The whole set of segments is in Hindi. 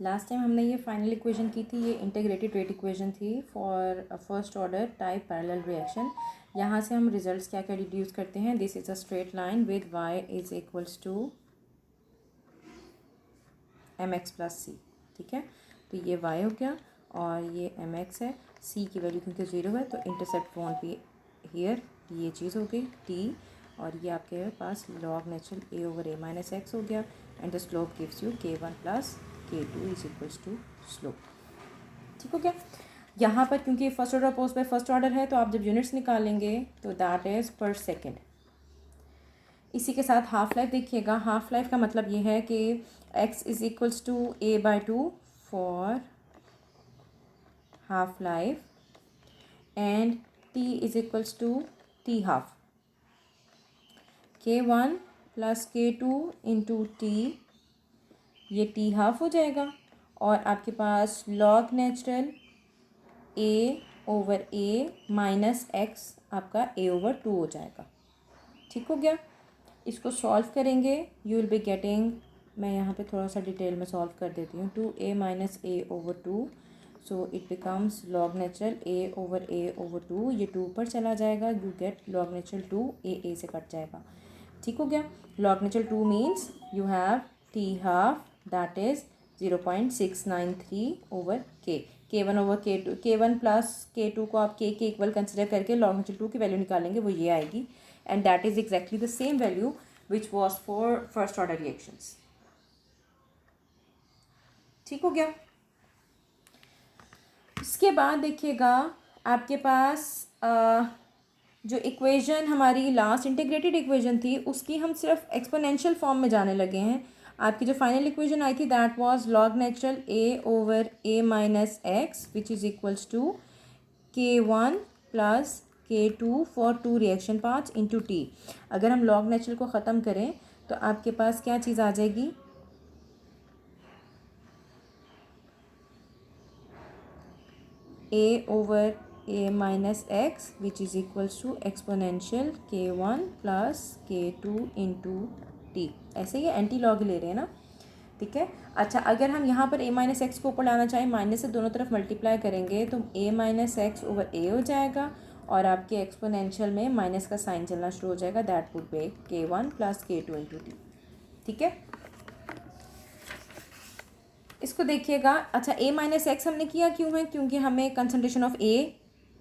लास्ट टाइम हमने ये फाइनल इक्वेशन की थी, ये इंटीग्रेटेड रेट इक्वेशन थी for first order type parallel reaction. यहाँ से हम रिजल्ट्स क्या क्या डिड्यूस करते हैं। This is a straight line with y is equals to mx plus C. ठीक है, तो ये y हो गया और ये mx है। c की वैल्यू क्योंकि 0 है तो इंटरसेप्ट वॉन्ट बी हियर, ये चीज़ हो गई t। और ये आपके पास log natural a over a minus X हो गया and the slope gives you k1 plus k2 is equals to slope. ठीक हो गया। यहाँ पर क्योंकि first order oppose by first order है तो आप जब यूनिट्स निकालेंगे तो दैट इज़ पर सेकेंड। इसी के साथ हाफ लाइफ देखिएगा। हाफ लाइफ का मतलब ये है कि x is equals to a/2 for half life and t is equals to t half. k1 plus k2 into T, ये t हाफ हो जाएगा और आपके पास log natural a over a minus X आपका a ओवर 2 हो जाएगा। ठीक हो गया। इसको सॉल्व करेंगे यू विल बी गेटिंग, मैं यहाँ पे थोड़ा सा डिटेल में सॉल्व कर देती हूँ, 2a minus a over 2, so it becomes log natural a over 2, ये 2 पर चला जाएगा, you get log natural 2, a से कट जाएगा। ठीक हो गया। Log natural 2 means you have t half that is 0.693 over k। k1 over k2, k1 plus k2 को आप k के इक्वल कंसिडर करके लॉग नेचुरल 2 की वैल्यू निकालेंगे, वो ये आएगी and that is exactly the same value which was for first order reactions। ठीक हो गया। इसके बाद देखिएगा आपके पास जो इक्वेशन हमारी लास्ट इंटीग्रेटेड इक्वेशन थी उसकी हम सिर्फ एक्सपोनेंशियल फॉर्म में जाने लगे हैं। आपकी जो फाइनल इक्वेशन आई थी that was log natural a over a minus x which is equals to k1 plus k2 for 2 reaction parts into T. अगर हम लॉग नेचुरल को ख़त्म करें तो आपके पास क्या चीज़ आ जाएगी, a over a minus x which is equals to exponential k1 plus k2 into t. ऐसे ही एंटी लॉग ले रहे हैं ना। ठीक है। अच्छा, अगर हम यहाँ पर a माइनस एक्स को ऊपर लाना चाहें, माइनस से दोनों तरफ मल्टीप्लाई करेंगे तो a minus x over a हो जाएगा और आपके एक्सपोनेंशियल में माइनस का साइन चलना शुरू हो जाएगा, that would be k1 plus k2 into T. ठीक है, इसको देखिएगा। अच्छा, a माइनस एक्स हमने किया क्यों है, क्योंकि हमें कंसंट्रेशन ऑफ a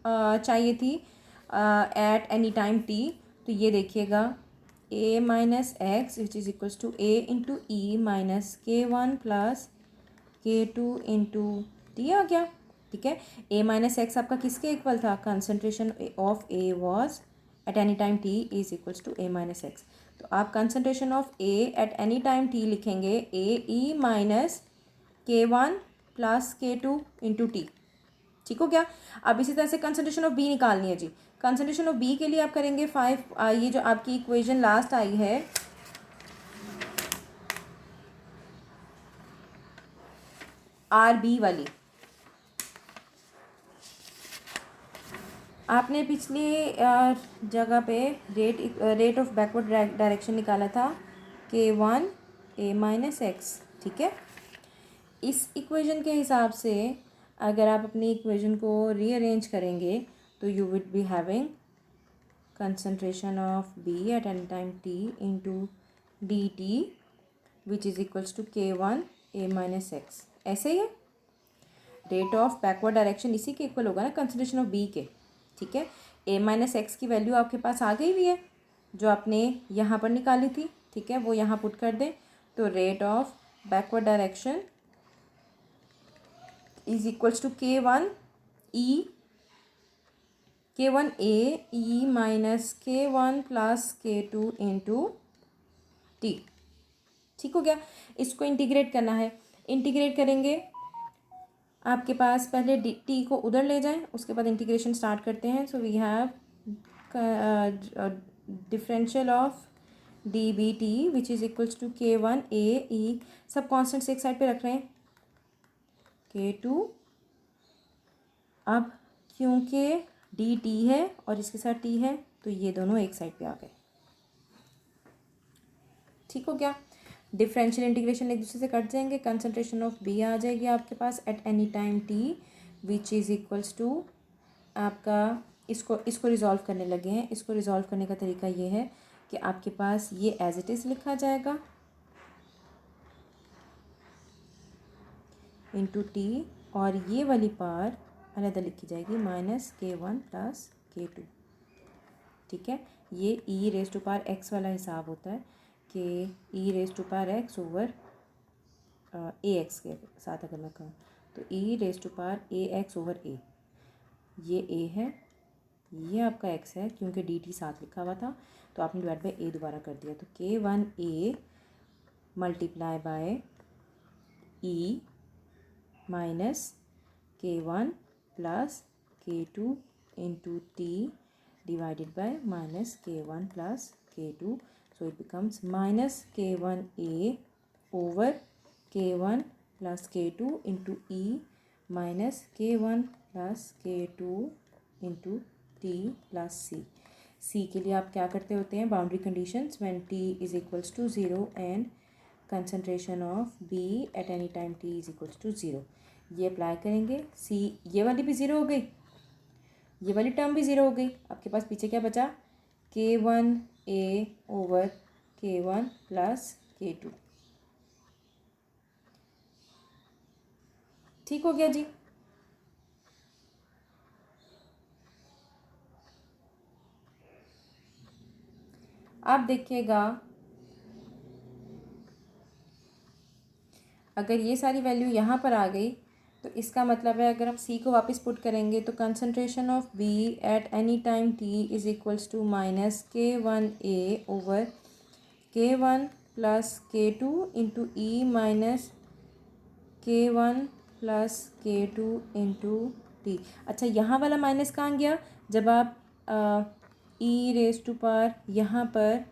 चाहिए थी एट एनी टाइम t। तो ये देखिएगा a minus x which is equals to a into E minus k1 plus k2 into T आ गया। ठीक है, a माइनस एक्स आपका किसके इक्वल था, concentration of a was at any time t is equals to a minus x. तो आप concentration of a at any time t लिखेंगे a e minus k1 plus k2 into T. ठीक हो गया। अब इसी तरह से कंसनट्रेशन ऑफ बी निकालनी है जी। कंसनट्रेशन ऑफ बी के लिए आप करेंगे 5, ये जो आपकी इक्वेशन लास्ट आई है आर बी वाली, आपने पिछली जगह पे रेट ऑफ बैकवर्ड डायरेक्शन निकाला था k1 a माइनस एक्स। ठीक है, इस इक्वेशन के हिसाब से अगर आप अपनी इक्वेशन को रीअरेंज करेंगे तो you will be having concentration of B at any time t into dt which is equals to k1 a minus x। ऐसे ही है, रेट ऑफ बैकवर्ड डायरेक्शन इसी के इक्वल होगा ना कंसंट्रेशन ऑफ B के। ठीक है, a माइनस एक्स की वैल्यू आपके पास आ गई हुई है जो आपने यहाँ पर निकाली थी। ठीक है, वो यहाँ पुट कर दें तो rate of backward direction is equals to k1 a e minus k1 plus k2 into T. ठीक हो गया। इसको इंटीग्रेट करना है, इंटीग्रेट करेंगे आपके पास पहले टी को उधर ले जाएं, उसके बाद इंटीग्रेशन स्टार्ट करते हैं। So we have differential of d b t which is equals to k1 a e, सब कॉन्स्टेंट्स एक साइड पे रख रहे हैं, k2। अब क्योंकि डी टी है और इसके साथ टी है तो ये दोनों एक साइड पे आ गए। ठीक हो गया। डिफरेंशियल इंटीग्रेशन एक दूसरे से कट जाएंगे, कंसनट्रेशन ऑफ बी आ जाएगी आपके पास at any time T which is equals to आपका इसको रिजॉल्व करने लगे हैं। इसको रिजॉल्व करने का तरीका ये है कि आपके पास ये एज इट इज़ लिखा जाएगा इंटू टी, और ये वाली पार अलग लिखी जाएगी -k1 + k2। ठीक है, ये E raise to power X वाला हिसाब होता है कि E raise to power X over A X के साथ अगर मैं कहूँ तो E raise to power A X over A, ये ए है, ये आपका एक्स है, क्योंकि डी टी साथ लिखा हुआ था तो आपने डिवाइड बाई ए दोबारा कर दिया, तो k1 a multiply by E minus k1 + k2 into T divided by -k1 + k2, so it becomes -k1a over k1 + k2 into e minus k1 + k2 into t plus c। c के लिए आप क्या करते होते हैं, boundary conditions when t is equals to 0 and concentration of b at any time t is equals to 0, ये अप्लाई करेंगे। c ये वाली भी 0 हो गई, ये वाली टर्म भी 0 हो गई, आपके पास पीछे क्या बचा, k1a ओवर k1 + k2। ठीक हो गया जी। आप देखिएगा अगर ये सारी वैल्यू यहाँ पर आ गई तो इसका मतलब है अगर हम सी को वापस पुट करेंगे तो concentration of b at any time t is equals to -k1a over k1 + k2 into E minus k1 + k2 into t. अच्छा, यहाँ वाला माइनस कहाँ गया, जब आप ई रेज टू पावर यहाँ पर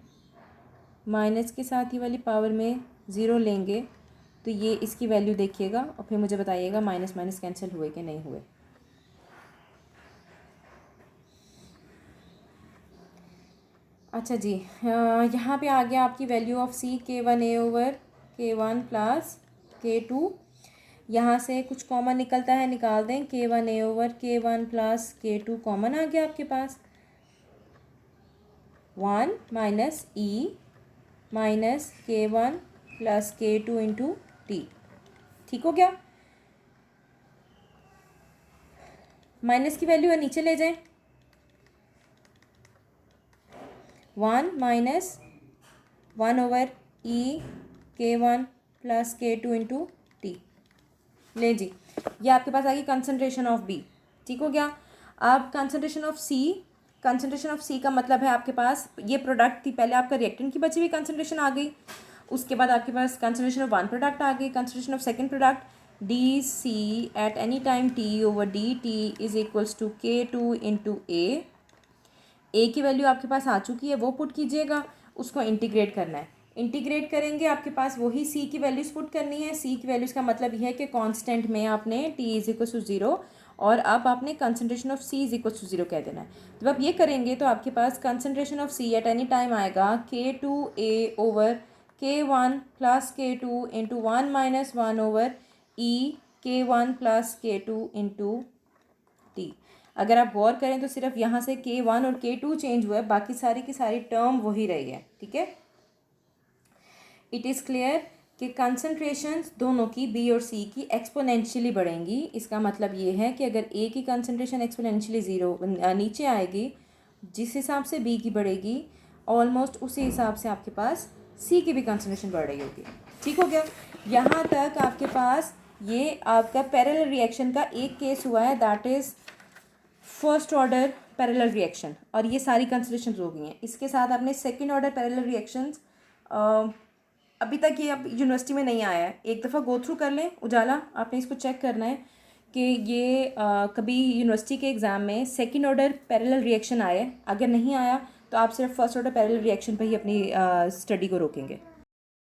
माइनस के साथ ही वाली पावर में 0 लेंगे तो ये इसकी वैल्यू देखिएगा और फिर मुझे बताइएगा माइनस माइनस कैंसिल हुए कि नहीं हुए। अच्छा जी, यहाँ पे आ गया आपकी value of C k1a over k1 + k2। यहाँ से कुछ कॉमन निकलता है, निकाल दें, k1a over k1 + k2 common आ गया आपके पास, 1 minus E minus k1 + k2 into T. ठीक हो गया, माइनस की वैल्यू नीचे ले जाएं, 1 minus 1 over E k1 + k2 into T. ले जी, ये आपके पास आ गई कंसनट्रेशन ऑफ बी। ठीक हो गया। अब कंसनट्रेशन ऑफ सी का मतलब है आपके पास ये प्रोडक्ट थी, पहले आपका रिएक्टेंट की बची हुई कंसनट्रेशन आ गई, उसके बाद आपके पास कंसनट्रेशन ऑफ वन प्रोडक्ट आ गई, concentration of second product D C at any time T over D T is equals to k2 into A की वैल्यू आपके पास आ चुकी है, वो पुट कीजिएगा, उसको इंटीग्रेट करना है, इंटीग्रेट करेंगे आपके पास वही सी की वैल्यूज़ पुट करनी है। सी की वैल्यूज़ का मतलब यह है कि कांस्टेंट में आपने टी इज इक्वल टू 0 और अब आपने concentration of c is equal to 0 कह देना है। जब आप ये करेंगे तो आपके पास concentration of C at any time आएगा k2a over k1 + k2 into 1 - 1 over E k1 + k2 into T. अगर आप गौर करें तो सिर्फ यहाँ से k1 और k2 चेंज हुआ है, बाकी सारी की सारी टर्म वही रही है। ठीक है, इट इज़ क्लियर कि कंसनट्रेशंस दोनों की बी और सी की एक्सपोनेंशियली बढ़ेंगी। इसका मतलब ये है कि अगर ए की कंसनट्रेशन एक्सपोनेंशियली 0 नीचे आएगी, जिस हिसाब से बी की बढ़ेगी ऑलमोस्ट उसी हिसाब से आपके पास सी की भी कंसनट्रेशन बढ़ रही होगी। ठीक हो गया, यहाँ तक आपके पास ये आपका पैरेलल रिएक्शन का एक केस हुआ है, that is first order parallel reaction, और ये सारी कंसनट्रेशन हो गई हैं। इसके साथ आपने सेकेंड ऑर्डर पैरेलल रिएक्शंस अभी तक ये अब यूनिवर्सिटी में नहीं आया है, एक दफ़ा गो थ्रू कर लें उजाला, आपने इसको चेक करना है कि ये कभी यूनिवर्सिटी के एग्ज़ाम में सेकंड ऑर्डर पैरेलल रिएक्शन आए, अगर नहीं आया तो आप सिर्फ फर्स्ट ऑर्डर पैरेलल रिएक्शन पर ही अपनी स्टडी को रोकेंगे।